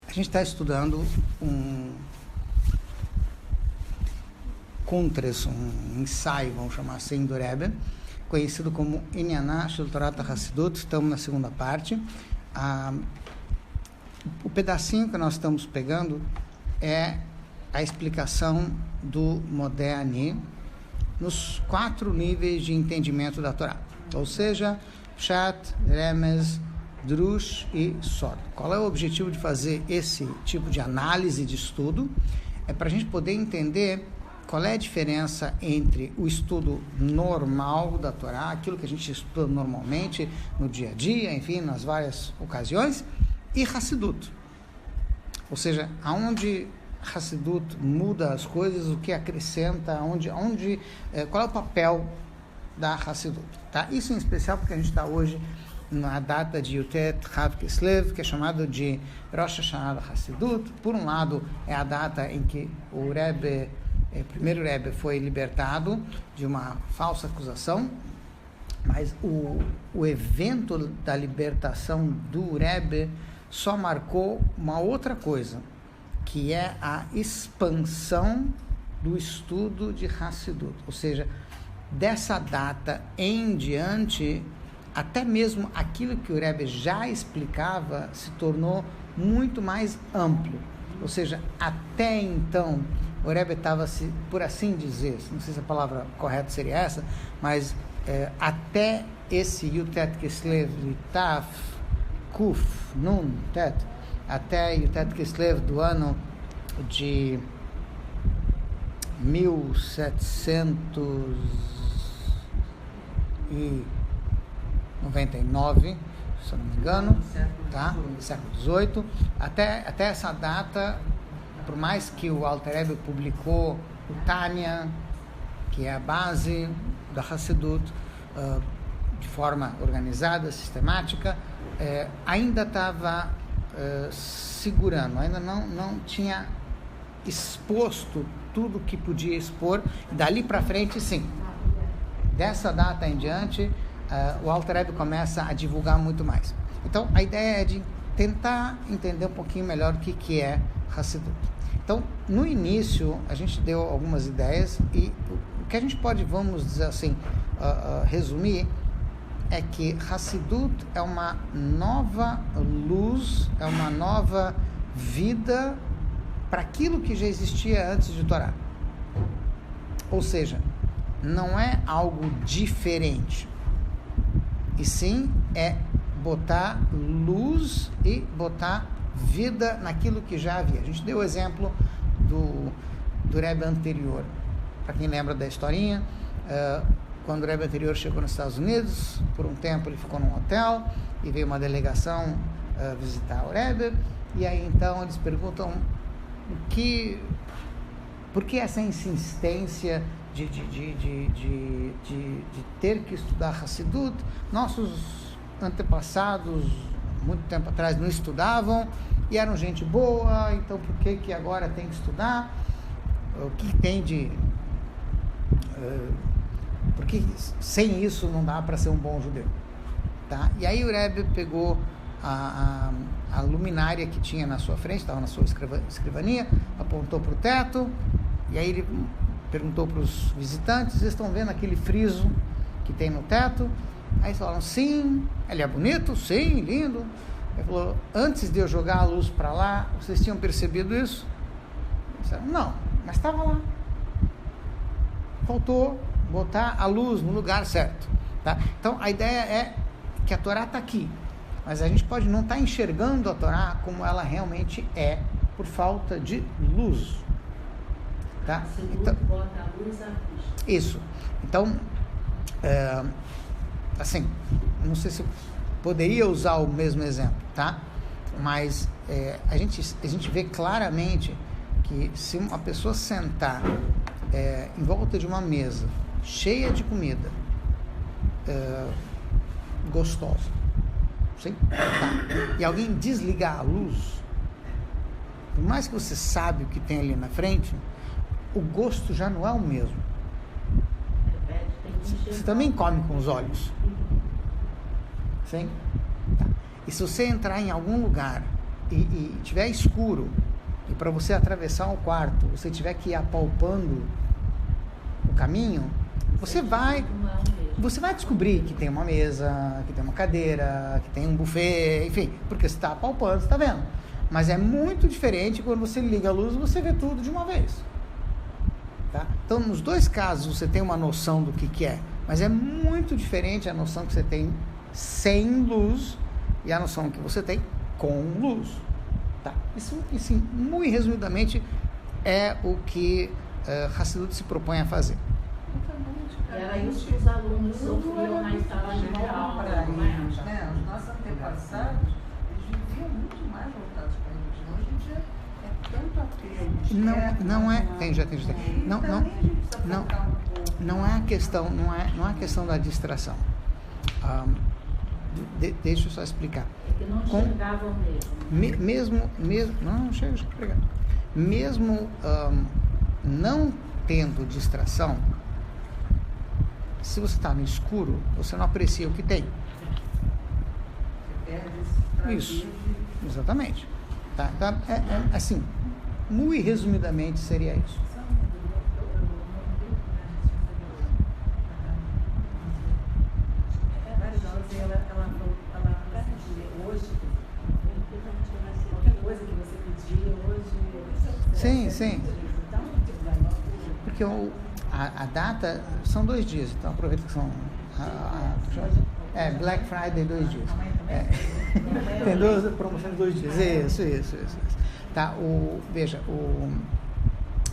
A gente está estudando um Kuntres, um ensaio, vamos chamar assim, do Rebbe, conhecido como Inyaná Shel Torat HaChassidut. Estamos na segunda parte. O pedacinho que nós estamos pegando é a explicação do Modeh nos 4 níveis de entendimento da Torá, ou seja, Pshat, Remez, Drush e Sod. Qual é o objetivo de fazer esse tipo de análise de estudo? É para a gente poder entender qual é a diferença entre o estudo normal da Torá, aquilo que a gente estuda normalmente no dia a dia, enfim, nas várias ocasiões, e Hassidut. Ou seja, aonde Hassidut muda as coisas, o que acrescenta, qual é o papel da Hassidut. Tá? Isso em especial porque a gente está hoje na data de Yutet Chav Kislev, que é chamado de Rosh Hashanah da Hassidut. Por um lado, é a data em que o primeiro Rebbe foi libertado de uma falsa acusação, mas o evento da libertação do Rebbe só marcou uma outra coisa, que é a expansão do estudo de Hassidut. Ou seja, dessa data em diante, até mesmo aquilo que o Rebbe já explicava se tornou muito mais amplo. Ou seja, até então, o Rebbe estava, por assim dizer, não sei se a palavra correta seria essa, mas até esse Yutet Kislev Taf Kuf Nun Tet, até Yutet Kislev do ano de 1799, se eu não me engano, tá? Século XVIII, até essa data, por mais que o Alter Rebbe publicou o Tanya, que é a base da Hassidut, de forma organizada, sistemática, ainda estava segurando, ainda não tinha exposto tudo que podia expor. Dali para frente, sim. Dessa data em diante, o Alter Rebbe começa a divulgar muito mais. Então, a ideia é de tentar entender um pouquinho melhor o que é Hassidut. Então, no início, a gente deu algumas ideias e o que a gente pode, vamos dizer assim, resumir, é que Hassidut é uma nova luz, é uma nova vida para aquilo que já existia antes de Torá. Ou seja, não é algo diferente, e sim é botar luz e botar vida naquilo que já havia. A gente deu o exemplo do Rebbe anterior. Para quem lembra da historinha, quando o Rebbe anterior chegou nos Estados Unidos, por um tempo ele ficou num hotel e veio uma delegação visitar o Rebbe, e aí então eles perguntam por que essa insistência de ter que estudar Hassidut? Nossos antepassados, muito tempo atrás, não estudavam e eram gente boa, então por que agora tem que estudar? O que tem de... porque sem isso não dá para ser um bom judeu, tá? E aí o Rebbe pegou a luminária que tinha na sua frente, estava na sua escrivaninha, apontou para o teto, e aí ele perguntou para os visitantes: vocês estão vendo aquele friso que tem no teto? Aí eles falaram: sim. Ele é bonito? Sim, lindo. Ele falou: antes de eu jogar a luz para lá, vocês tinham percebido isso? Eles disseram: não, mas estava lá. Faltou botar a luz no lugar certo, tá? Então a ideia é que a Torá está aqui, mas a gente pode não estar enxergando a Torá como ela realmente é, por falta de luz, tá? Então, bota a luz à vista. Isso. Então, assim, não sei se poderia usar o mesmo exemplo, tá? Mas a gente vê claramente que se uma pessoa sentar em volta de uma mesa cheia de comida gostosa, sim? Tá. E alguém desligar a luz, por mais que você sabe o que tem ali na frente, o gosto já não é o mesmo. Você também come com os olhos, sim? Tá. E se você entrar em algum lugar e tiver escuro, e para você atravessar o quarto, você tiver que ir apalpando o caminho, você vai descobrir que tem uma mesa, que tem uma cadeira, que tem um buffet, enfim, porque você está apalpando, você está vendo. Mas é muito diferente quando você liga a luz e você vê tudo de uma vez. Tá? Então, nos dois casos, você tem uma noção do que é, mas é muito diferente a noção que você tem sem luz e a noção que você tem com luz. Tá? Isso, assim, muito resumidamente, é o que Hassidut se propõe a fazer. Era isso que os alunos sofriam na sala de aula. Né? Os nossos antepassados, eles viviam muito mais voltados para a religião. Hoje em dia é tanto apelo. Não é. Tem. Não é a questão da distração. Deixa eu só explicar. É que não enxergavam mesmo. Não chega a explicar. Mesmo não tendo distração, se você está no escuro, você não aprecia o que tem. Você perde esse prazer. Isso, exatamente. Tá? Então, assim, muito resumidamente seria isso. Sim. Porque a data são 2 dias, então aproveita que são Black Friday 2 dias. Tem 2 promoções de 2 dias. Isso. Tá, veja,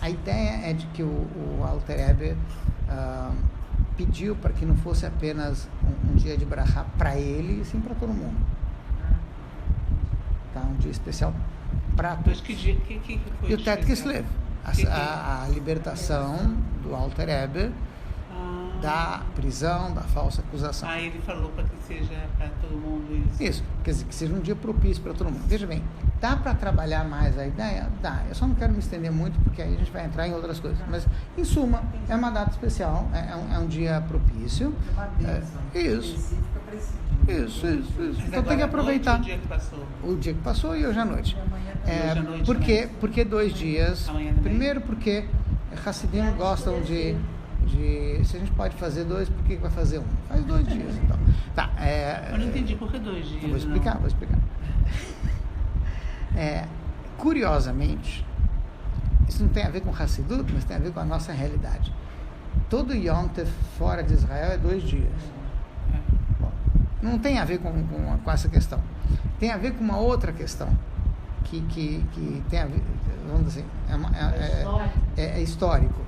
a ideia é de que o Alter Rebbe pediu para que não fosse apenas um dia de brachá para ele, e sim para todo mundo. Tá, um dia especial para todos. Que dia que foi? E o Tet Kislev, a libertação do Alter Rebbe da prisão, da falsa acusação. Ele falou para que seja para todo mundo isso. Isso, quer dizer, que seja um dia propício para todo mundo. Veja bem, dá para trabalhar mais a ideia? Dá. Eu só não quero me estender muito, porque aí a gente vai entrar em outras coisas. Mas, em suma, é uma data especial, é um dia propício. É uma bênção específica para esse dia. Isso. Então tem que aproveitar. O dia que passou. O dia que passou e hoje à noite. Hoje à noite Por que 2 dias? Primeiro porque Hassidim gostam de... Se a gente pode fazer 2, por que vai fazer 1? Faz 2 dias, então. Tá, eu não entendi por que 2 dias. Vou explicar. Curiosamente, isso não tem a ver com Hassidut, mas tem a ver com a nossa realidade. Todo Yom Tov fora de Israel é 2 dias. Bom, não tem a ver com essa questão. Tem a ver com uma outra questão que tem a ver, vamos dizer assim, é histórico.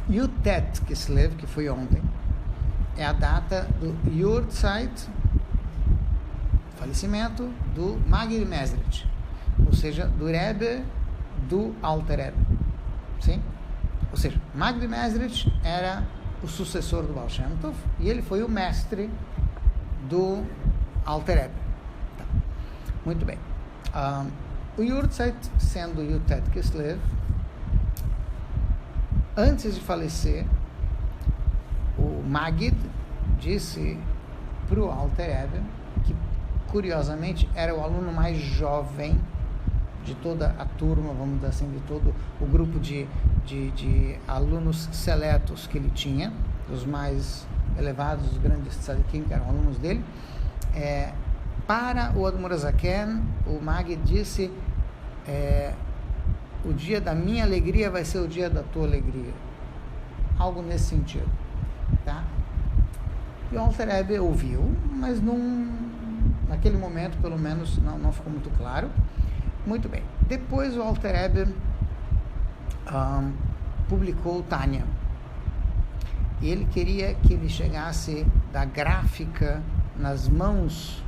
E o Tet Kislev, que foi ontem, é a data do Yurtzeit, falecimento do Magid Mesrit, ou seja, do Rebbe do Alter Rebbe. Sim? Ou seja, Magid Mesrit era o sucessor do Baal Shem Tov e ele foi o mestre do Alter Rebbe. Tá. Muito bem. O Yurtzeit, sendo o Tet Kislev, antes de falecer, o Magid disse para o Alter Rebbe, que curiosamente era o aluno mais jovem de toda a turma, vamos dizer assim, de todo o grupo de alunos seletos que ele tinha, os mais elevados, os grandes tzadikim, que eram alunos dele. Para o Admor HaZaken, o Magid disse: o dia da minha alegria vai ser o dia da tua alegria. Algo nesse sentido. Tá? E o Alter Rebbe ouviu, mas naquele momento, pelo menos, não ficou muito claro. Muito bem. Depois o Alter Rebbe publicou o Tânia. E ele queria que ele chegasse da gráfica nas mãos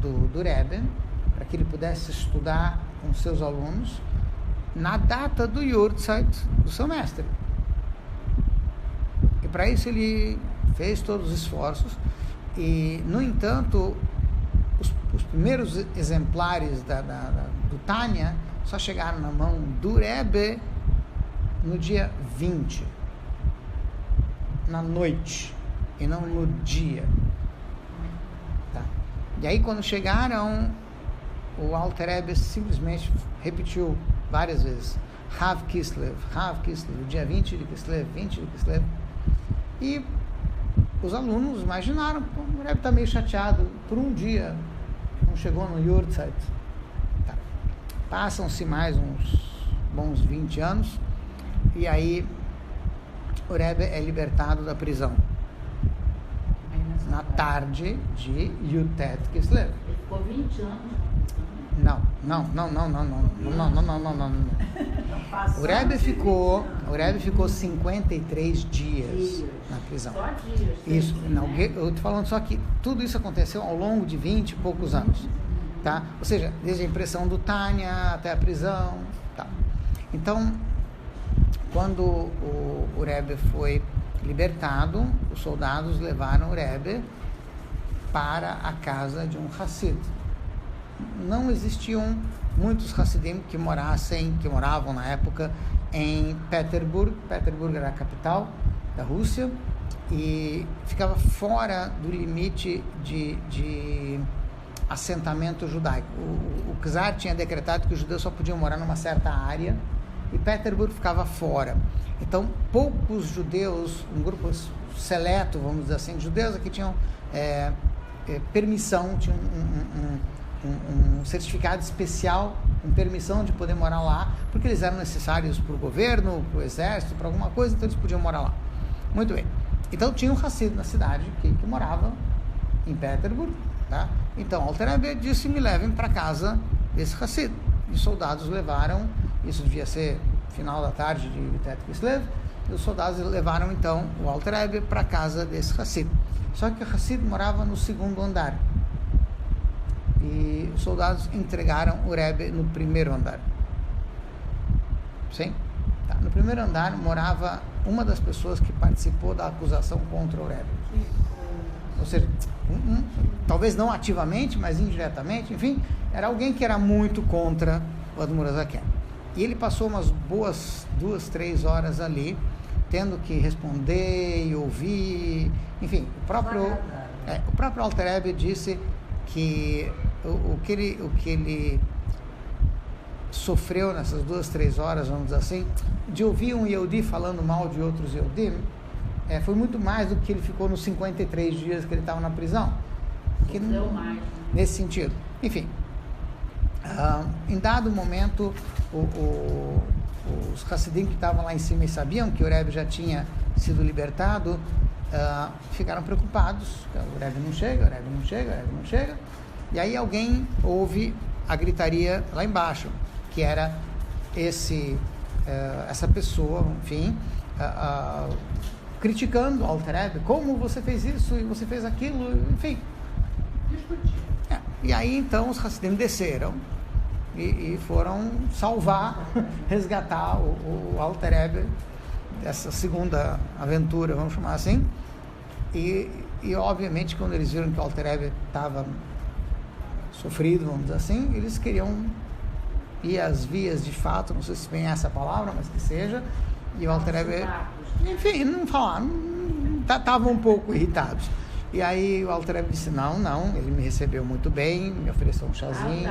do Rebbe, para que ele pudesse estudar com seus alunos na data do Yurtzeit do seu mestre. E para isso ele fez todos os esforços e, no entanto, os primeiros exemplares do Tânia só chegaram na mão do Rebbe no dia 20, na noite, e não no dia. Tá? E aí, quando chegaram, o Alter Rebbe simplesmente repetiu várias vezes: Hav Kislev, o dia 20 de Kislev, 20 de Kislev. E os alunos imaginaram: o Rebbe está meio chateado por um dia, não chegou no Yurtzeit. Tá. Passam-se mais uns bons 20 anos, e aí o Rebbe é libertado da prisão na tarde de Yutet Kislev. Ele ficou 20 anos. Não. O Rebbe ficou 53 dias na prisão. Só dias. Isso, não, eu estou falando só que tudo isso aconteceu ao longo de 20 e poucos anos, tá? Ou seja, desde a impressão do Tânia até a prisão, tá? Então, quando o Rebbe foi libertado, os soldados levaram o Rebbe para a casa de um Hassid. Não existiam muitos Hassidim que moravam na época em Petersburg. Petersburg era a capital da Rússia e ficava fora do limite de assentamento judaico. O czar tinha decretado que os judeus só podiam morar numa certa área e Petersburg ficava fora. Então, poucos judeus, um grupo seleto, vamos dizer assim, de judeus que tinham permissão, tinham um certificado especial, com permissão de poder morar lá, porque eles eram necessários para o governo, para o exército, para alguma coisa, então eles podiam morar lá. Muito bem. Então, tinha um Hassid na cidade que morava em Petersburg, tá? Então, Alter Rebbe disse: me levem para casa desse Hassid. E os soldados levaram, isso devia ser final da tarde de Yutet Kislev, e os soldados levaram então o Alter Rebbe para casa desse Hassid. Só que o Hassid morava no segundo andar e os soldados entregaram o Rebbe no primeiro andar. Sim? Tá. No primeiro andar morava uma das pessoas que participou da acusação contra o Rebbe. Ou seja, talvez não ativamente, mas indiretamente, enfim, era alguém que era muito contra o Admor Azaken. E ele passou umas boas 2-3 horas ali, tendo que responder e ouvir, enfim, o próprio Alter Rebbe disse que o que ele sofreu nessas 2-3 horas, vamos dizer assim, de ouvir um Yehudi falando mal de outros Yehudim, foi muito mais do que ele ficou nos 53 dias que ele estava na prisão. Sofreu mais. Nesse sentido. Enfim, em dado momento, os Hassidim que estavam lá em cima e sabiam que o Rebbe já tinha sido libertado, ficaram preocupados. O Rebbe não chega. E aí alguém ouve a gritaria lá embaixo, que era essa pessoa, enfim, criticando o Alter Rebbe: como você fez isso e você fez aquilo, enfim. E aí então os Hassidim desceram e foram salvar, resgatar o Alter Rebbe dessa segunda aventura, vamos chamar assim. E obviamente, quando eles viram que o Alter Rebbe estava sofrido, vamos dizer assim, eles queriam ir às vias de fato, não sei se bem essa palavra, mas que seja. E o Alter Rebbe, enfim, não falaram, estavam um pouco irritados. E aí o Alter Rebbe disse: não, ele me recebeu muito bem, me ofereceu um chazinho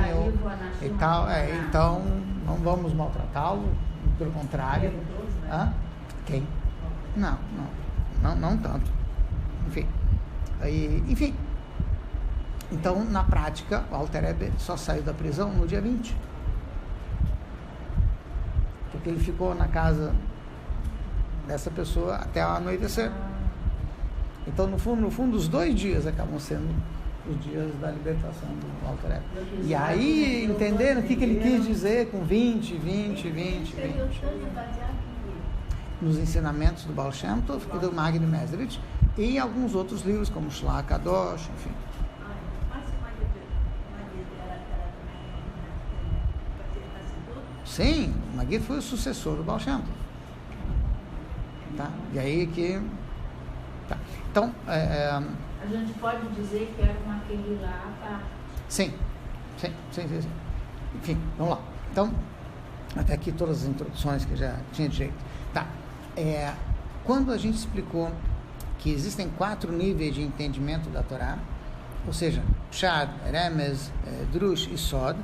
e tal, então não vamos maltratá-lo, pelo contrário. Quem? Não tanto. Enfim. Então, na prática, o Alter Rebbe só saiu da prisão no dia 20. Porque ele ficou na casa dessa pessoa até o anoitecer. Então, no fundo, os 2 dias acabam sendo os dias da libertação do Alter Rebbe. E aí, entenderam o que ele quis dizer com 20. Nos ensinamentos do Baal Shem Tov e do Magid Mezrich, e em alguns outros livros, como Shlach Kadosh, enfim. Sim, o Magid foi o sucessor do Baal Shem Tov. Tá? E aí que... Tá. Então... A gente pode dizer que era com aquele lá, tá? Sim. Enfim, vamos lá. Então, até aqui todas as introduções que já tinha direito. Tá. Quando a gente explicou que existem 4 níveis de entendimento da Torá, ou seja, Pshat, Remez, Drush e Sod.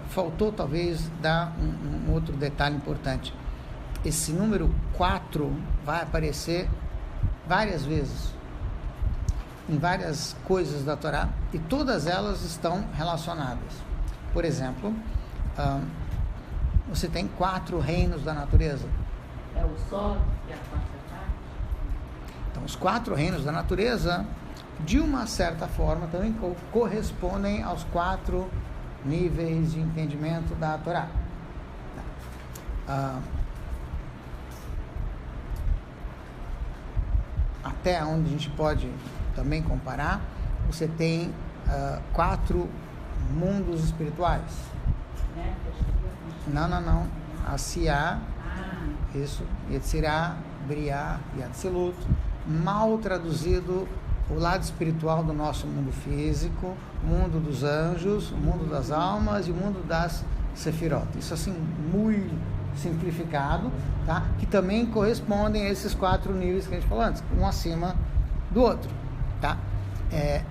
Faltou talvez dar um outro detalhe importante. Esse número 4 vai aparecer várias vezes em várias coisas da Torá e todas elas estão relacionadas. Por exemplo, você tem 4 reinos da natureza. É o Sol e a quarta parte? Então, os 4 reinos da natureza, de uma certa forma, também correspondem aos 4 níveis de entendimento da Torá. Até onde a gente pode também comparar, você tem 4 mundos espirituais. Não. Asiá, isso, Yetzirah, Briá e Atzilut. Mal traduzido, o lado espiritual do nosso mundo físico, o mundo dos anjos, o mundo das almas e o mundo das sefirot. Isso assim, muito simplificado, tá? Que também correspondem a esses 4 níveis que a gente falou antes, um acima do outro, tá?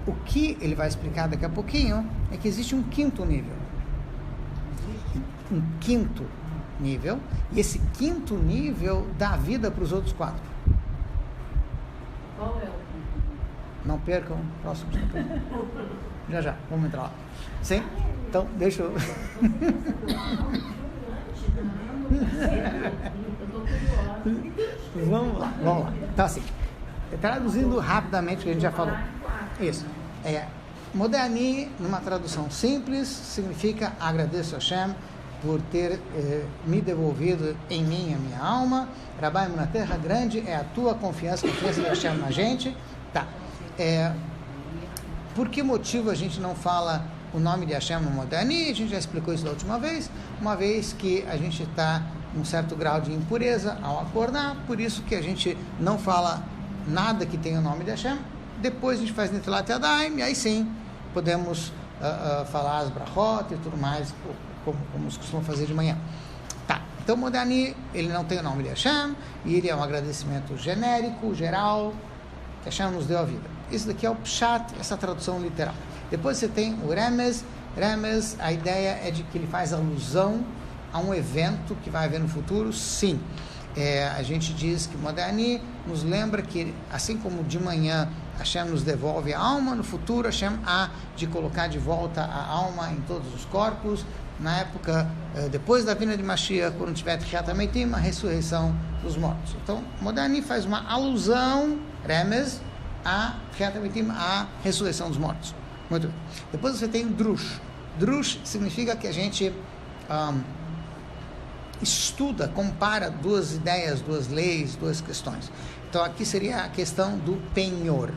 O que ele vai explicar daqui a pouquinho é que existe um 5º nível. Um 5º nível, e esse 5º nível dá vida para os outros 4. Qual é o 5º? Não percam o próximo. Já, vamos entrar lá. Sim? Então, deixa eu... Eu tô curiosa. Vamos lá. Então, assim, traduzindo rapidamente o que a gente já falou. Isso. Moderni, numa tradução simples, significa agradeço a Hashem por ter me devolvido em mim a minha alma. Rabai na terra grande é a tua confiança de Hashem na gente. Tá. Por que motivo a gente não fala o nome de Hashem no Moderni? A gente já explicou isso da última vez, uma vez que a gente está em um certo grau de impureza ao acordar, por isso que a gente não fala nada que tenha o nome de Hashem. Depois a gente faz Netilat Yadayim, e aí sim podemos falar as brachot e tudo mais, como costumam fazer de manhã. Tá, então Moderni, ele não tem o nome de Hashem, e ele é um agradecimento genérico, geral, que Hashem nos deu a vida. Isso daqui é o Pshat, essa tradução literal. Depois você tem o Remez. Remez, a ideia é de que ele faz alusão a um evento que vai haver no futuro. Sim, a gente diz que Moderni nos lembra que, assim como de manhã Hashem nos devolve a alma, no futuro Hashem há de colocar de volta a alma em todos os corpos, na época, depois da vinda de Mashiach, quando tiver Tchiat HaMeitim, a ressurreição dos mortos. Então, Moderni faz uma alusão, Remez, a Tchiat HaMeitim, a ressurreição dos mortos. Muito bem. Depois você tem Drush. Drush significa que a gente estuda, compara 2 ideias, 2 leis, 2 questões. Então aqui seria a questão do penhor.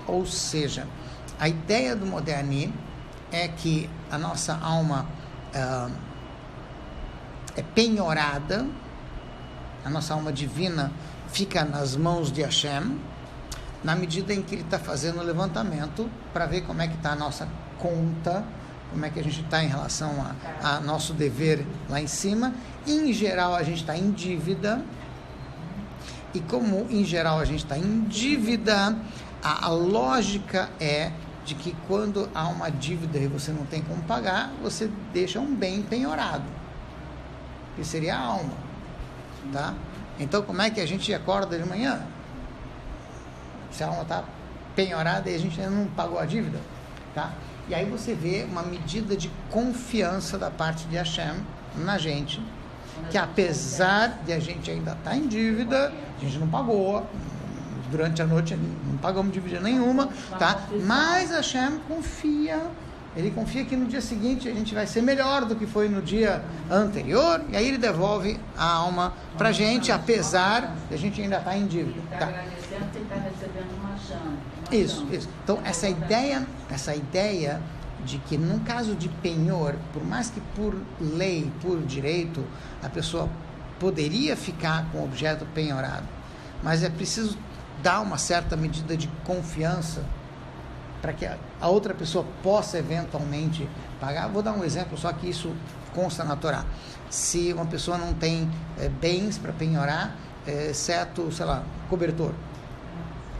Ou seja, a ideia do Moderni é que a nossa alma é penhorada, a nossa alma divina fica nas mãos de Hashem, na medida em que ele está fazendo o levantamento para ver como é que está a nossa conta, como é que a gente está em relação a nosso dever lá em cima. Em geral, a gente está em dívida, e como em geral a gente está em dívida, a lógica é de que quando há uma dívida e você não tem como pagar, você deixa um bem penhorado, que seria a alma, tá? Então, como é que a gente acorda de manhã? Se a alma está penhorada e a gente ainda não pagou a dívida, tá? E aí você vê uma medida de confiança da parte de Hashem na gente, que apesar de a gente ainda estar em dívida, a gente não pagou, durante a noite não pagamos dívida nenhuma, tá? Mas Hashem confia, ele confia que no dia seguinte a gente vai ser melhor do que foi no dia anterior, e aí ele devolve a alma pra gente, apesar de a gente ainda estar em dívida, tá? Agradecendo que está recebendo uma chance. Isso. Então, essa ideia de que, num caso de penhor, por mais que por lei, por direito, a pessoa poderia ficar com o objeto penhorado, mas é preciso dar uma certa medida de confiança para que a outra pessoa possa eventualmente pagar. Vou dar um exemplo, só que isso consta na Torá. Se uma pessoa não tem bens para penhorar, exceto, sei lá, cobertor,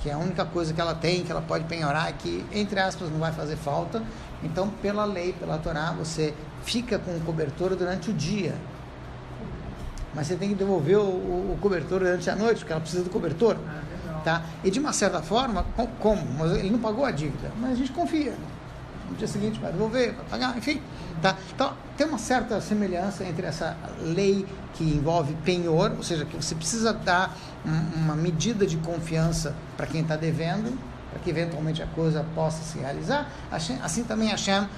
que que é a única coisa que ela tem, que ela pode penhorar, que, entre aspas, não vai fazer falta. Então, pela lei, pela Torá, você fica com o cobertor durante o dia. Mas você tem que devolver o cobertor durante a noite, porque ela precisa do cobertor. Tá? E de uma certa forma, como? Mas ele não pagou a dívida, mas a gente confia. No dia seguinte vai devolver, vai pagar, enfim. Tá? Então, tem uma certa semelhança entre essa lei que envolve penhor, ou seja, que você precisa dar uma medida de confiança para quem está devendo, para que eventualmente a coisa possa se realizar. Assim também a Hashem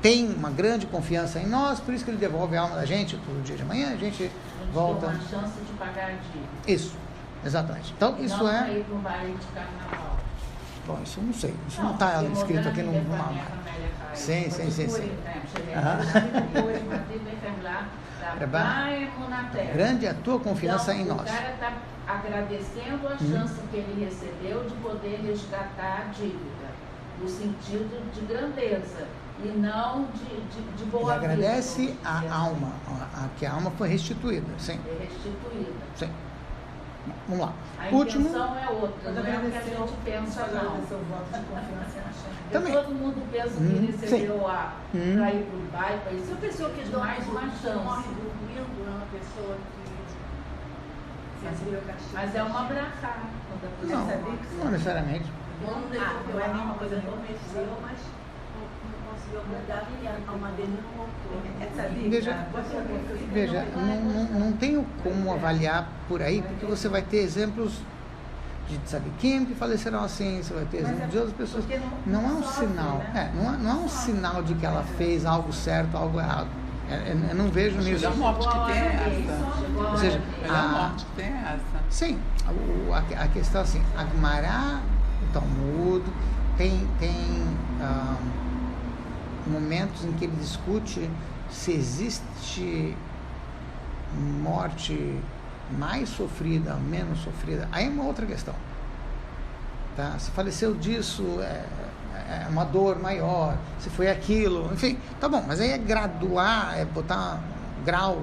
tem uma grande confiança em nós, por isso que ele devolve a alma da gente para o dia de amanhã, a gente volta. Tem uma chance de pagar a dívida. Isso, exatamente. Então, E isso não é. sair para um baile de carnaval. Bom, isso eu não sei, isso não está escrito aqui no mapa. Sim. Grande é a tua confiança então, em nós. O cara está agradecendo a chance que ele recebeu de poder resgatar a dívida, no sentido de grandeza e não de boa vida. Ele agradece a alma, que a alma foi restituída. Sim. É restituída. Sim. Vamos lá. A Último. intenção é outra, não é o que a gente pensa, não. Também. Todo mundo pensa que ele recebeu para ir para o bairro, Se a pessoa que de mais uma morre chance. dormindo é uma pessoa que recebeu castigo. Mas é uma brachá. Não necessariamente. Não é nenhuma coisa que aconteceu, mas não conseguiu mudar e a alma dele não voltou. Veja, não tenho como avaliar por aí, porque você vai ter exemplos de tzadikim que faleceram assim, você vai ter exemplos de outras pessoas. Não é um sinal, não é um sinal de que ela fez algo certo, algo errado. Eu não vejo nisso. É a morte que tem essa. Ou seja, É a morte que tem essa. sim, a questão assim, a Gemara, o Talmud, tem momentos em que ele discute se existe morte mais sofrida, menos sofrida. Aí é uma outra questão. Tá? Se faleceu disso, é uma dor maior, se foi aquilo, enfim, tá bom, mas aí é graduar, é botar grau,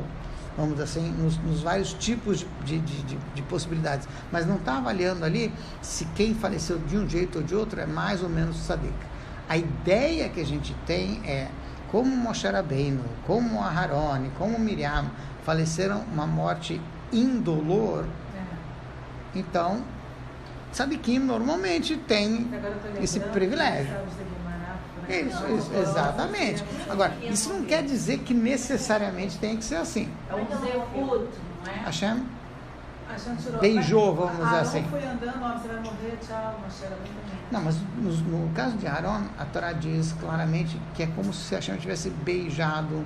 vamos dizer assim, nos vários tipos de possibilidades, mas não está avaliando ali se quem faleceu de um jeito ou de outro é mais ou menos tzadik. A ideia que a gente tem é como Moshe Rabbeinu, como Aharon, como Miriam faleceram uma morte indolor, então tzadikim normalmente tem esse privilégio. Isso, exatamente. Agora, isso não quer dizer que necessariamente tem que ser assim. É um zehut, não é? Hashem beijou, vamos dizer assim. Foi andando, ó, você vai morrer, tchau, Moshe Rabbeinu também. Não, mas no caso de Aaron, a Torá diz claramente que é como se Hashem tivesse beijado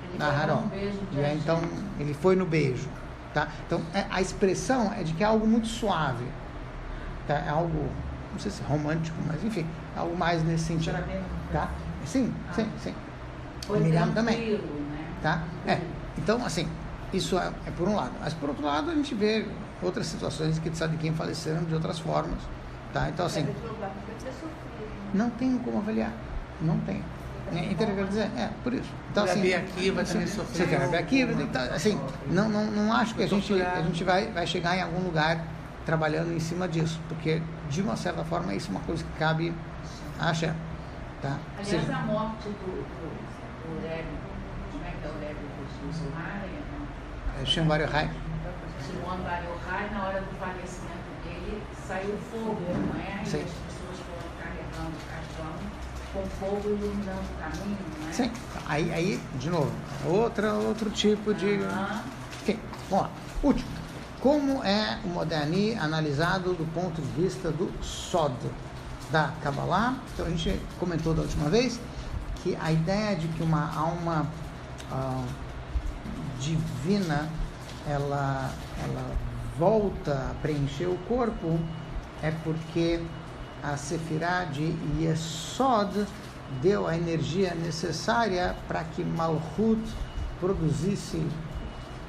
Ele na vai dar Aaron. um beijo de E aí, Hashem. então, ele foi no beijo. Tá? Então, a expressão é de que é algo muito suave. Tá? É algo, não sei se é romântico, mas enfim, é algo mais nesse sentido. Tá? Sim. Foi Miriam também. tranquilo, né? Tá? Então, assim, isso é por um lado. Mas, por outro lado, a gente vê outras situações que tzadikim faleceram de outras formas. Tá? Então, assim, não tenho como avaliar. Não tenho. Entendeu o que eu quero dizer? Por isso. Então, assim, Rabi Akiva também você sofreu. quer Rabi Akiva, então, assim, não acho que a gente vai chegar em algum lugar trabalhando em cima disso, porque, de uma certa forma, isso é uma coisa que cabe a Hashem. Tá? Aliás, a morte do Rebbe, como é que é o Rebbe do Zulmar? Shimon Bar Yochai. Shimon Bar Yochai, na hora do falecimento dele, saiu fogo, não é? E as Sim. pessoas foram carregando o caixão com fogo iluminando o caminho, não é? Sim. Aí, de novo, outro tipo de... Enfim, vamos lá. Último. Como é o Moderni analisado do ponto de vista do Sod, da Kabbalah? Então, a gente comentou da última vez que a ideia de que uma alma divina, ela volta a preencher o corpo, é porque a Sefirah de Yesod deu a energia necessária para que Malchut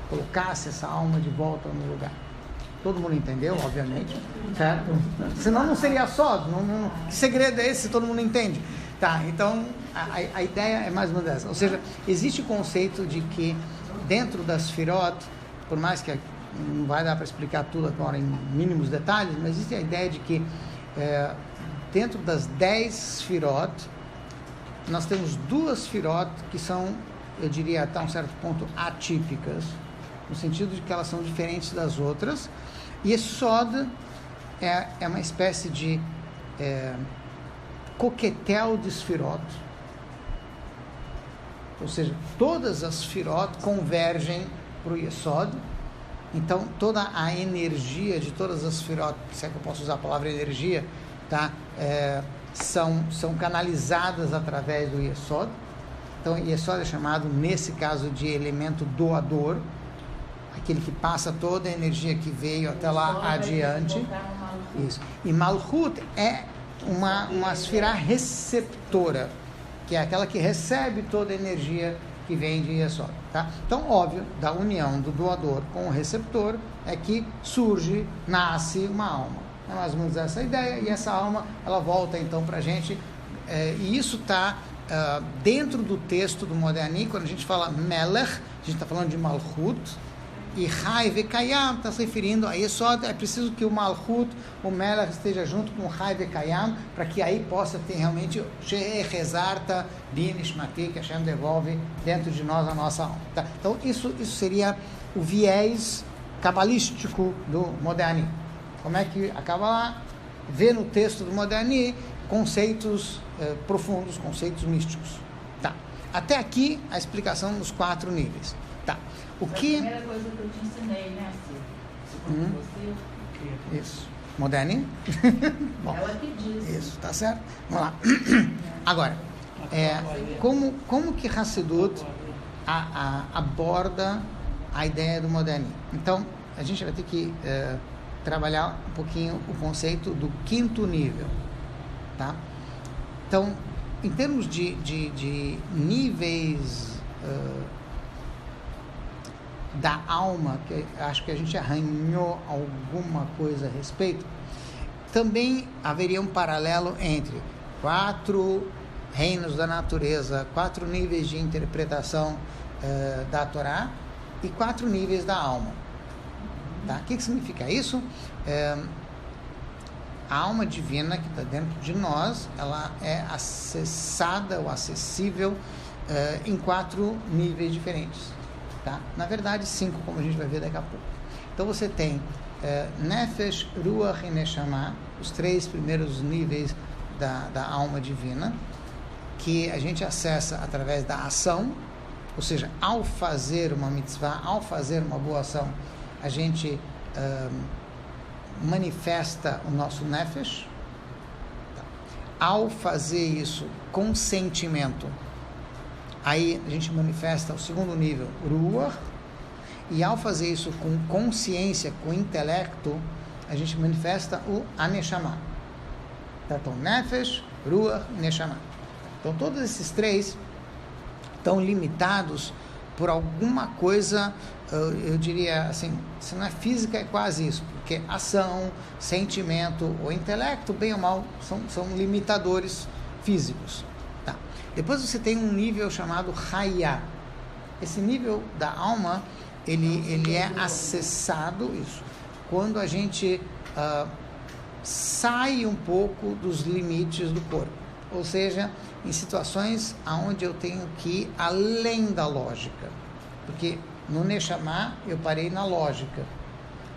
colocasse essa alma de volta no lugar. Todo mundo entendeu, obviamente, certo? Senão não seria Sod. Que segredo é esse se todo mundo entende? Tá, então a ideia é mais uma dessa. Ou seja, existe o conceito de que dentro das Sefirot, por mais que não vai dar para explicar tudo agora em mínimos detalhes, mas existe a ideia de que dentro das 10 Sfirot, nós temos 2 Sfirot que são, eu diria até um certo ponto, atípicas, no sentido de que elas são diferentes das outras, e Yesod é uma espécie de coquetel de Sfirot, ou seja, todas as Sfirot convergem para o Yesod. Então, toda a energia de todas as Sfirot, se é que eu posso usar a palavra energia, tá? São canalizadas através do Yesod. Então, Yesod é chamado, nesse caso, de elemento doador, aquele que passa toda a energia que veio até lá adiante. Isso. E Malchut é uma Sfirá receptora, que é aquela que recebe toda a energia que vem de Yesod, tá? Então, óbvio, da união do doador com o receptor é que nasce uma alma. É mais ou menos essa ideia, e essa alma, ela volta então para a gente, e isso está dentro do texto do Modeh, quando a gente fala Melech, a gente está falando de Malchut, e Chai Vekayam está se referindo a Yesod. É preciso que o Malchut, o Melech, esteja junto com o Chai Vekayam, para que aí possa ter realmente Shehezarta Bin Ishmati, que Hashem devolve dentro de nós a nossa alma. Tá? Então, isso seria o viés cabalístico do Modeh. Como é que a Kabbalah vê no texto do Modeh conceitos profundos, conceitos místicos. Tá. Até aqui, a explicação nos 4 níveis. Tá. A primeira coisa que eu te ensinei, né, Ciro? Você... Isso. Modeh? Bom, ela que diz. Isso, tá certo? Vamos lá. Agora, como que Hassidut aborda a ideia do Modeh? Então, a gente vai ter que trabalhar um pouquinho o conceito do 5º nível, tá? Então, em termos de níveis da alma, que acho que a gente arranhou alguma coisa a respeito, também haveria um paralelo entre 4 reinos da natureza, 4 níveis de interpretação da Torá e 4 níveis da alma. Tá? O que significa isso? A alma divina que está dentro de nós, ela é acessada ou acessível em 4 níveis diferentes. Tá? Na verdade, 5, como a gente vai ver daqui a pouco. Então você tem Nefesh, Ruach e Neshama, os 3 primeiros níveis da alma divina, que a gente acessa através da ação, ou seja, ao fazer uma mitzvah, ao fazer uma boa ação, a gente manifesta o nosso Nefesh. Tá? Ao fazer isso com sentimento, aí a gente manifesta o 2º nível, Ruach, e ao fazer isso com consciência, com intelecto, a gente manifesta o Aneshama. Então, Nefesh, Ruach e Neshama. Então, todos esses 3 estão limitados por alguma coisa, eu diria assim, se não é física, é quase isso, porque ação, sentimento ou intelecto, bem ou mal, são limitadores físicos. Depois você tem um nível chamado Hayah. Esse nível da alma, ele é acessado, isso, quando a gente sai um pouco dos limites do corpo. Ou seja, em situações onde eu tenho que ir além da lógica. Porque no Neshama eu parei na lógica.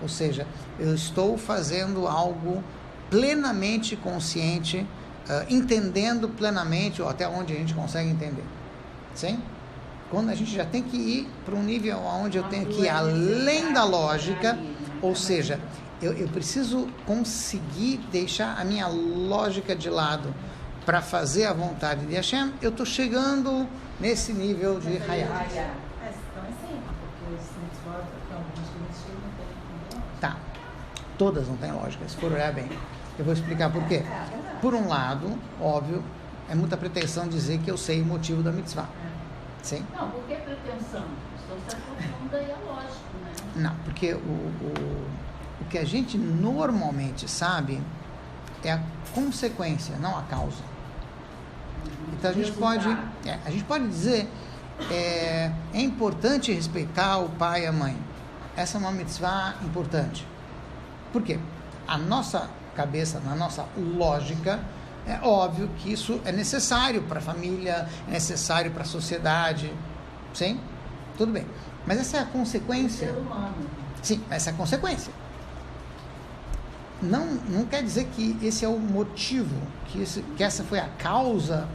Ou seja, eu estou fazendo algo plenamente consciente, entendendo plenamente, ou até onde a gente consegue entender. Sim? Quando a gente já tem que ir para um nível onde eu tenho que ir além da lógica, ou seja, eu preciso conseguir deixar a minha lógica de lado para fazer a vontade de Hashem, eu estou chegando nesse nível de Hayat. Tá. Todas não têm lógica, se for olhar bem. Eu vou explicar por quê. Por um lado, óbvio, é muita pretensão dizer que eu sei o motivo da mitzvah. Sim? Não, por que pretensão? Estou se aprofunda e é lógico, né? Não, porque o que a gente normalmente sabe é a consequência, não a causa. Então a gente pode dizer é importante respeitar o pai e a mãe. essa é uma mitzvah importante. Por quê? A nossa cabeça, na nossa lógica, é óbvio que isso é necessário para a família, é necessário para a sociedade. Sim? Tudo bem. Mas essa é a consequência. Ser humano. Sim, essa é a consequência. Não quer dizer que esse é o motivo, que essa foi a causa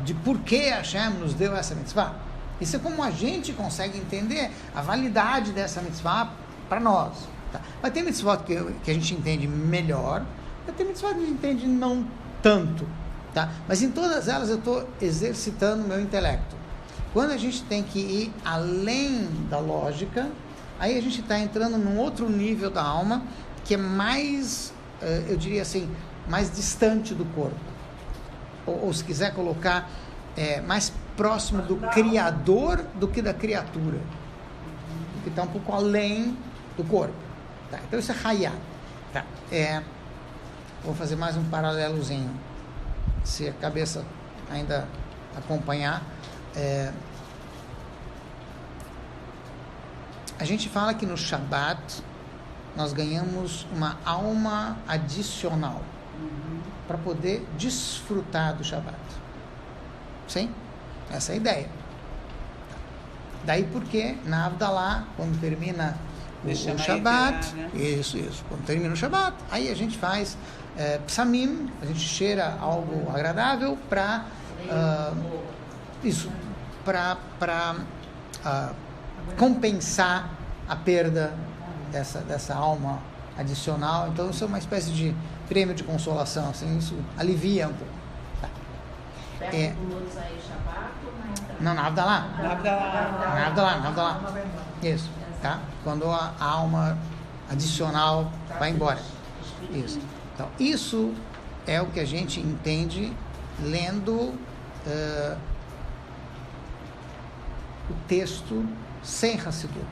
de por que Hashem nos deu essa mitzvah. Isso é como a gente consegue entender a validade dessa mitzvah para nós. Tá? Vai ter mitzvah que a gente entende melhor, vai ter mitzvah que a gente entende não tanto. Tá? Mas em todas elas eu estou exercitando o meu intelecto. Quando a gente tem que ir além da lógica, aí a gente está entrando num outro nível da alma que é mais, eu diria assim, mais distante do corpo. Ou se quiser colocar, mais próximo do Criador do que da criatura. Que está um pouco além do corpo. Tá? Então isso é Hayá. Tá? Vou fazer mais um paralelozinho. Se a cabeça ainda acompanhar. A gente fala que no Shabbat nós ganhamos uma alma adicional para poder desfrutar do Shabbat. Sim? Essa é a ideia. Daí porque na Havdalah, quando termina o Shabbat, né? Isso, quando termina o Shabbat, aí a gente faz psamim, a gente cheira algo agradável para compensar a perda dessa alma adicional. Então isso é uma espécie de prêmio de consolação, assim, isso alivia um pouco. Tá. Perto do Motzai Shabbat ou na entrada? Não, na Havdalah. Isso, tá? Quando a alma adicional vai embora. Isso. Então, isso é o que a gente entende lendo o texto sem Hassidut.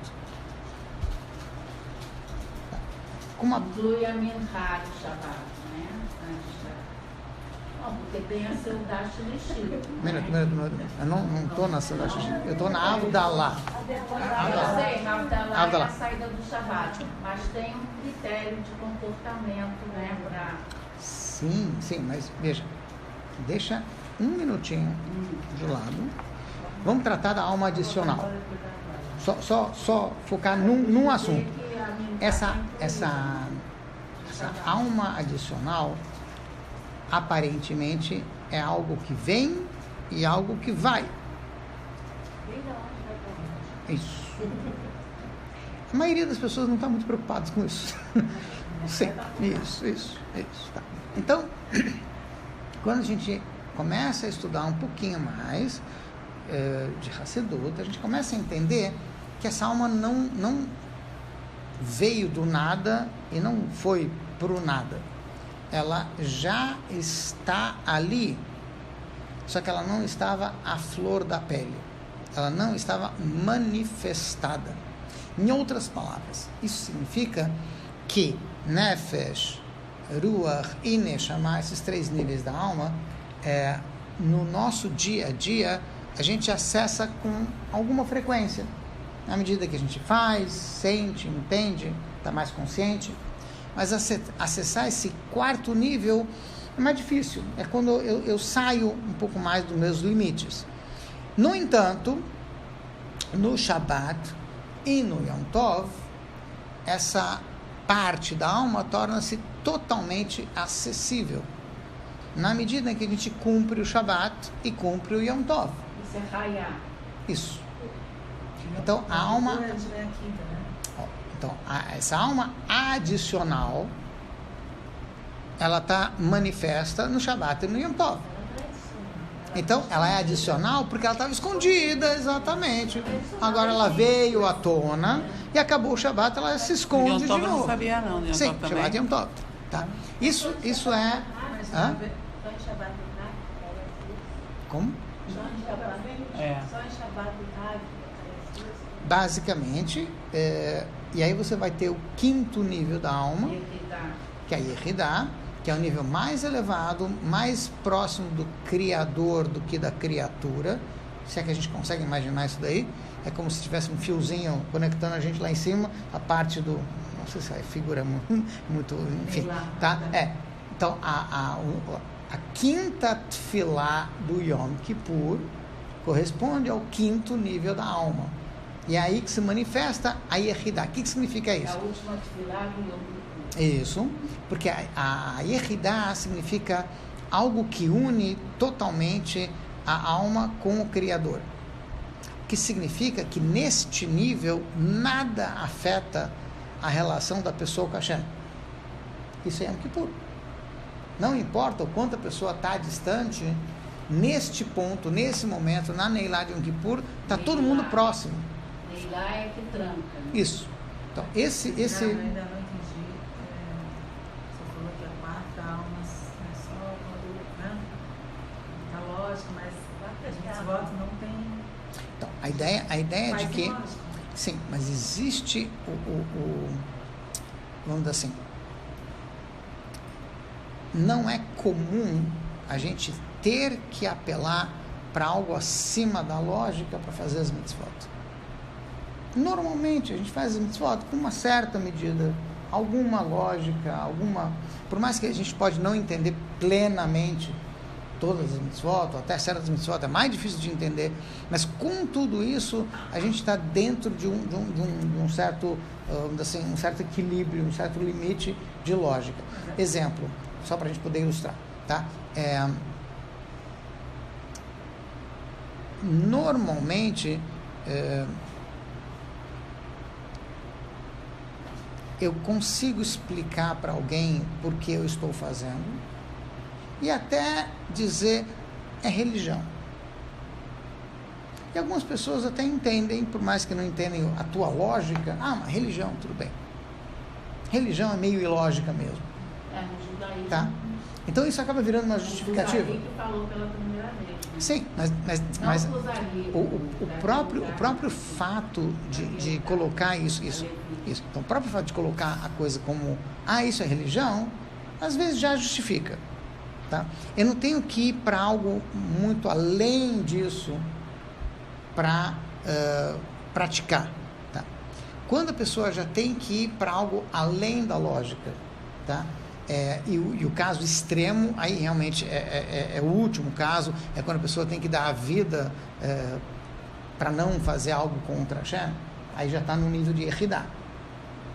Inclui a Minhá do Shabbat, né? Porque tem a Seudat Lishit. Minuto. Eu não estou na Seudat Lishit. Eu estou na Havdalah. Eu sei, na Havdalah é a saída do Shabbat, mas tem um critério de comportamento, né? Sim, mas veja, deixa um minutinho de lado. Vamos tratar da alma adicional. Só focar num assunto. Essa alma adicional, aparentemente, é algo que vem e algo que vai. Isso. A maioria das pessoas não está muito preocupada com isso. Sim, isso. Tá. Então, quando a gente começa a estudar um pouquinho mais de Hassidut, a gente começa a entender que essa alma não veio do nada e não foi pro nada. Ela já está ali, só que ela não estava à flor da pele. Ela não estava manifestada. Em outras palavras, isso significa que Nefesh, Ruach e Neshama, esses 3 níveis da alma, no nosso dia a dia, a gente acessa com alguma frequência. À medida que a gente faz, sente, entende, está mais consciente. Mas acessar esse 4º nível é mais difícil. É quando eu saio um pouco mais dos meus limites. No entanto, no Shabbat e no Yom Tov, essa parte da alma torna-se totalmente acessível. Na medida em que a gente cumpre o Shabbat e cumpre o Yom Tov. Isso é Hayá. Isso. Então, a alma... Então, essa alma adicional, ela está manifesta no Shabbat e no Yom Tov. Então, ela é adicional porque ela estava escondida, exatamente. Agora ela veio à tona e acabou o Shabbat, ela se esconde de novo. Eu não sabia não, Yom Sim, Tov Shabbat e Yom Tov. Tá? Isso é... Só em Shabbat Como? Só em Shabbat Basicamente, e aí você vai ter o 5º nível da alma, que é a Yehidá, que é o nível mais elevado, mais próximo do Criador do que da criatura, se é que a gente consegue imaginar isso daí, é como se tivesse um fiozinho conectando a gente lá em cima, a parte do, não sei se é figura muito, enfim, tá? Então, a quinta tefilá do Yom Kippur corresponde ao quinto nível da alma. E é aí que se manifesta a Yehidá. O que significa isso? A última tefilá do Yom Kippur. Isso, porque a Yehidá significa algo que une totalmente a alma com o Criador. Que significa que neste nível nada afeta a relação da pessoa com Hashem. Isso é Yom Kippur. Não importa o quanto a pessoa está distante, neste ponto, nesse momento, na Neilá de Yom Kippur, está todo mundo próximo. Neilá é que tranca. Né? Isso. Então, esse... Não, ainda não entendi. Você falou que a quarta alma é só quando, né? Tá lógico, mas a gente volta não tem... Então, a ideia de que... lógica. Sim, mas existe vamos dizer assim, não é comum a gente ter que apelar para algo acima da lógica para fazer as mitzvot. Normalmente a gente faz as mitzvot com uma certa medida, alguma lógica, por mais que a gente pode não entender plenamente todas as mitzvot, ou até certas mitzvot é mais difícil de entender, mas com tudo isso a gente está dentro de um certo, assim, um certo equilíbrio, um certo limite de lógica. Exemplo, só para a gente poder ilustrar, tá? Normalmente eu consigo explicar para alguém por que eu estou fazendo e até dizer é religião. E algumas pessoas até entendem, por mais que não entendem a tua lógica, mas religião, tudo bem. Religião é meio ilógica mesmo. No judaísmo. Tá? Então isso acaba virando uma justificativa. O Zahir falou pela primeira vez. Né? Sim, mas o próprio fato de colocar isso. Então, o próprio fato de colocar a coisa como, isso é religião, às vezes já justifica. Tá? Eu não tenho que ir para algo muito além disso para praticar. Tá? Quando a pessoa já tem que ir para algo além da lógica, tá? E o caso extremo, aí realmente é o último caso, é quando a pessoa tem que dar a vida para não fazer algo contra Hashem, aí já está no nível de Yehidá.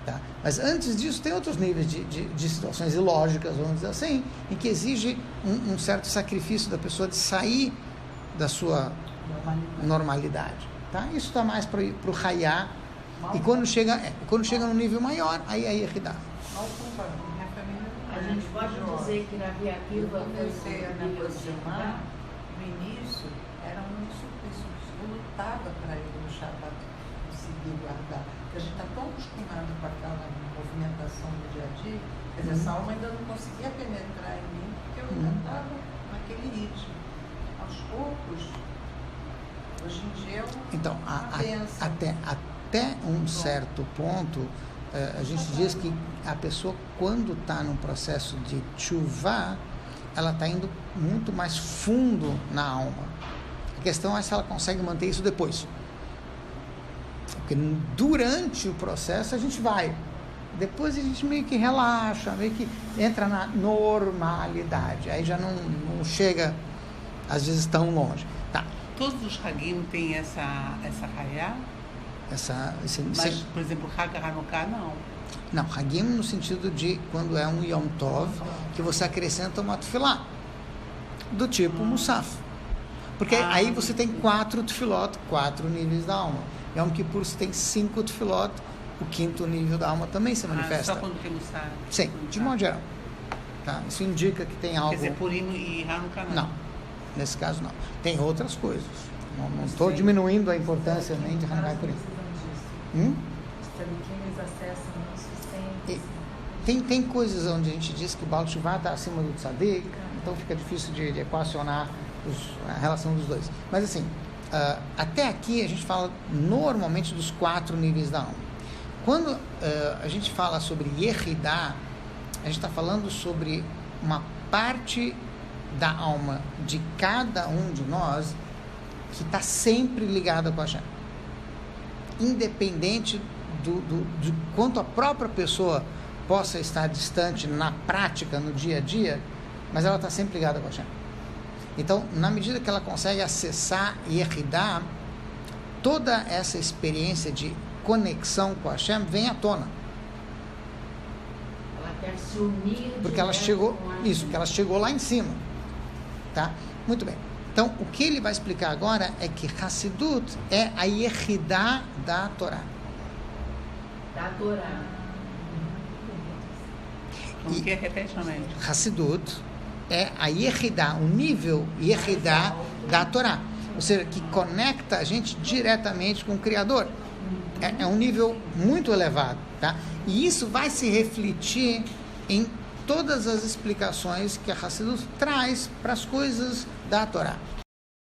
Tá? Mas antes disso tem outros níveis de situações ilógicas, vamos dizer assim, em que exige um certo sacrifício da pessoa de sair da sua normalidade. Tá? Isso está mais para o Hayá, e quando chega no nível maior, aí é Yehidá. A gente pode dizer que Rabi Akiva comecei a me aproximar, no início, era muito super, eu lutava para ir no Shabbat conseguir guardar, porque a gente está tão acostumado com aquela movimentação do dia a dia, quer dizer, essa alma ainda não conseguia penetrar em mim, porque eu ainda estava naquele ritmo. Aos poucos, hoje em dia então, até um certo ponto, a gente diz que a pessoa, quando está num processo de tchuvá, ela está indo muito mais fundo na alma. A questão é se ela consegue manter isso depois. Porque durante o processo a gente vai. Depois a gente meio que relaxa, meio que entra na normalidade. Aí já não chega, às vezes, tão longe. Tá. Todos os Hagim têm essa Hayá? Mas, por exemplo, Hag Hanukkah, não. Não, Hagim no sentido de quando é um Yom Tov, que você acrescenta uma tefilá, do tipo Musaf. Porque aí você tem 4 tefilot, 4 níveis da alma. Yom Kippur você tem 5 tefilot, o 5º nível da alma também se manifesta. Só quando tem Musaf? Sim, de modo geral. Tá? Isso indica que tem algo... Quer dizer, Purim e Hanukkah não? Não, nesse caso não. Tem outras coisas. Não estou diminuindo a importância nem de Hanukkah e Purim. Eles acessam isso sem... Tem coisas onde a gente diz que o Baal Teshuvah está acima do Tzadik, então fica difícil de equacionar a relação dos dois. Mas assim, até aqui a gente fala normalmente dos 4 níveis da alma. Quando a gente fala sobre Yehidá, a gente está falando sobre uma parte da alma de cada um de nós que está sempre ligada com Hashem. Independente de quanto a própria pessoa possa estar distante na prática, no dia a dia, mas ela está sempre ligada com Hashem. Então, na medida que ela consegue acessar e Yehidá, toda essa experiência de conexão com Hashem vem à tona. Ela quer se unir. Porque ela chegou, isso, que ela chegou lá em cima. Tá? Muito bem. Então, o que ele vai explicar agora é que Hassidut é a Yehidá da Torá. Da Torá. O que repete também? Hassidut é a Yehidá, o nível Yehidá da Torá. Ou seja, que conecta a gente diretamente com o Criador. É um nível muito elevado. Tá? E isso vai se refletir em todas as explicações que a Hassidut traz para as coisas da Torá.